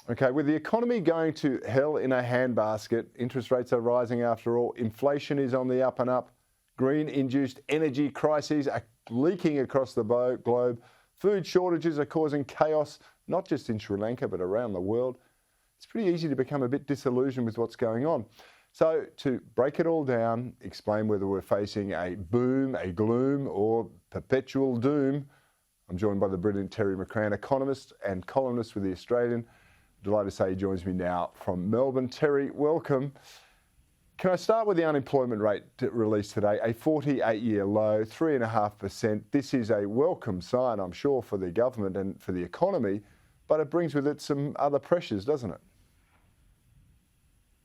Okay, with the economy going to hell in a handbasket, interest rates are rising after all, inflation is on the up and up, green-induced energy crises are leaking across the globe, food shortages are causing chaos, not just in Sri Lanka, but around the world. It's pretty easy to become a bit disillusioned with what's going on. So to break it all down, explain whether we're facing a boom, a gloom, or perpetual doom, I'm joined by the brilliant Terry McCrann, economist and columnist with The Australian. Delighted to say he joins me now from Melbourne. Terry, welcome. Can I start with the unemployment rate released today? A 48-year low, 3.5%. This is a welcome sign, I'm sure, for the government and for the economy, but it brings with it some other pressures, doesn't it?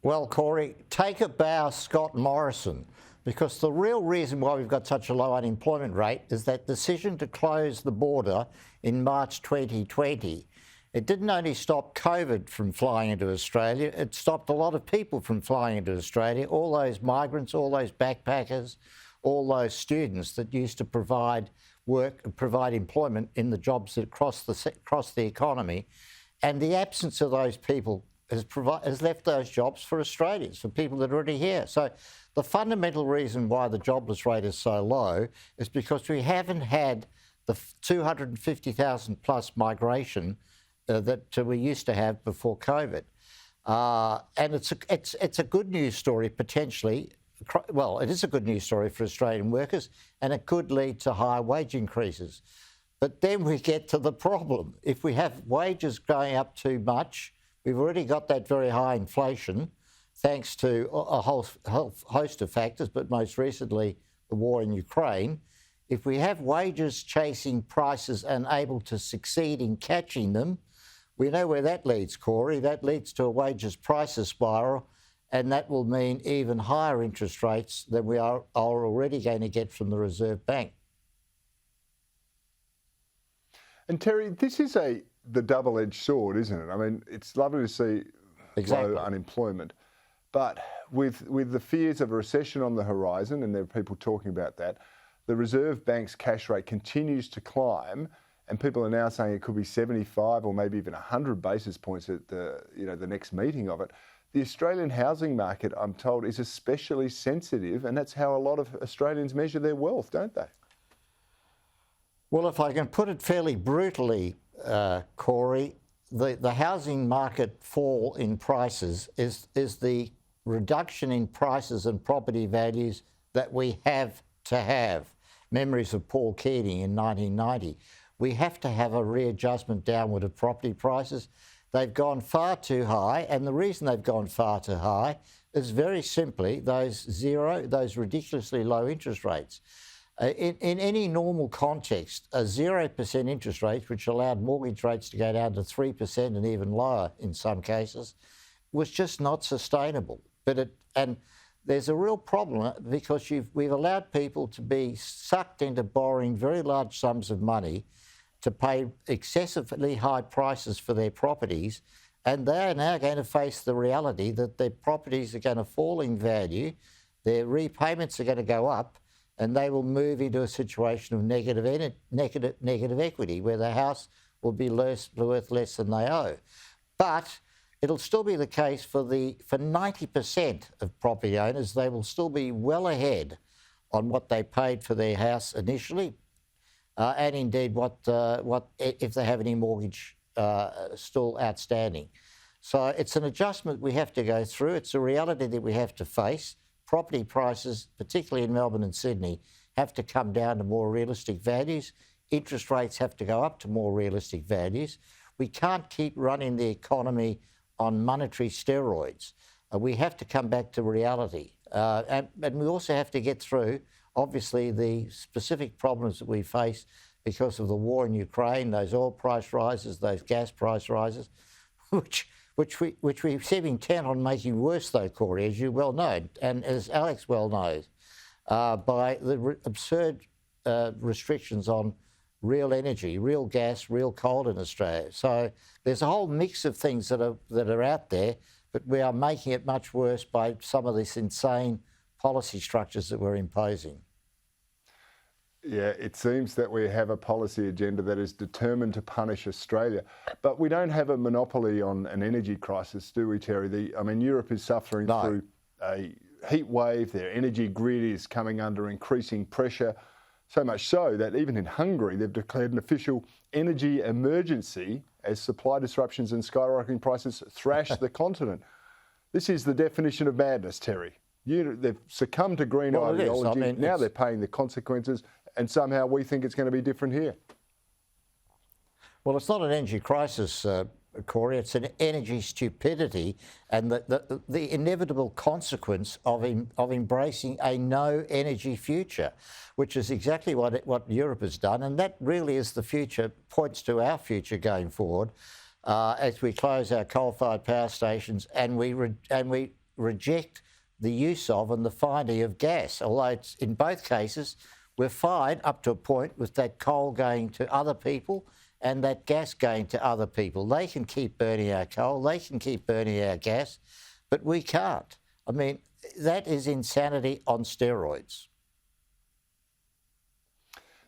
Well, Cory, take a bow, Scott Morrison, because the real reason why we've got such a low unemployment rate is that decision to close the border in March 2020. It didn't only stop COVID from flying into Australia, it stopped a lot of people from flying into Australia, all those migrants, all those backpackers, all those students that used to provide work, provide employment in the jobs that cross the economy. And the absence of those people has left those jobs for Australians, for people that are already here. So the fundamental reason why the jobless rate is so low is because we haven't had the 250,000 plus migration that we used to have before COVID. And it's a good news story potentially. Well, it is a good news story for Australian workers, and it could lead to higher wage increases. But then we get to the problem. If we have wages going up too much, we've already got that very high inflation, thanks to a whole host of factors, but most recently the war in Ukraine. If we have wages chasing prices and able to succeed in catching them, we know where that leads, Cory. That leads to a wages prices spiral, and that will mean even higher interest rates than we are already going to get from the Reserve Bank. And Terry, this is the double-edged sword, isn't it? I mean, it's lovely to see low unemployment, but with the fears of a recession on the horizon, and there are people talking about that, the Reserve Bank's cash rate continues to climb, and people are now saying it could be 75 or maybe even 100 basis points at the next meeting of it. The Australian housing market, I'm told, is especially sensitive, and that's how a lot of Australians measure their wealth, don't they? Well, if I can put it fairly brutally, Cory, the housing market fall in prices is the reduction in prices and property values that we have to have. Memories of Paul Keating in 1990. We have to have a readjustment downward of property prices. They've gone far too high, and the reason they've gone far too high is very simply those ridiculously low interest rates. In any normal context, a 0% interest rate, which allowed mortgage rates to go down to 3% and even lower in some cases, was just not sustainable. And there's a real problem because we've allowed people to be sucked into borrowing very large sums of money to pay excessively high prices for their properties, and they are now going to face the reality that their properties are going to fall in value, their repayments are going to go up, and they will move into a situation of negative equity, where the house will be worth less than they owe. But it'll still be the case for 90% of property owners. They will still be well ahead on what they paid for their house initially, and indeed what if they have any mortgage still outstanding. So it's an adjustment we have to go through. It's a reality that we have to face. Property prices, particularly in Melbourne and Sydney, have to come down to more realistic values. Interest rates have to go up to more realistic values. We can't keep running the economy on monetary steroids. We have to come back to reality. And we also have to get through, obviously, the specific problems that we face because of the war in Ukraine, those oil price rises, those gas price rises, which we seem intent on making worse, though, Cory, as you well know, and as Alex well knows, by the absurd restrictions on real energy, real gas, real coal in Australia. So there's a whole mix of things that are out there, but we are making it much worse by some of these insane policy structures that we're imposing. Yeah, it seems that we have a policy agenda that is determined to punish Australia. But we don't have a monopoly on an energy crisis, do we, Terry? I mean, Europe is suffering through a heat wave. Their energy grid is coming under increasing pressure, so much so that even in Hungary, they've declared an official energy emergency as supply disruptions and skyrocketing prices thrash the continent. This is the definition of madness, Terry. They've succumbed to green ideology. I mean, now they're paying the consequences, and somehow we think it's going to be different here. Well, it's not an energy crisis, Cory. It's an energy stupidity, and the inevitable consequence of embracing a no energy future, which is exactly what Europe has done, and that really is the future. Points to our future going forward as we close our coal-fired power stations and we reject the use of and the finding of gas. Although it's, in both cases, we're fine up to a point with that coal going to other people and that gas going to other people. They can keep burning our coal, they can keep burning our gas, but we can't. I mean, that is insanity on steroids.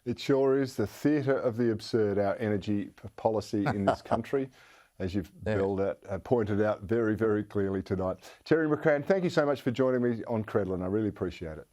It sure is the theatre of the absurd, our energy policy in this country, as you've pointed out very, very clearly tonight. Terry McCrann, thank you so much for joining me on Credlin. I really appreciate it.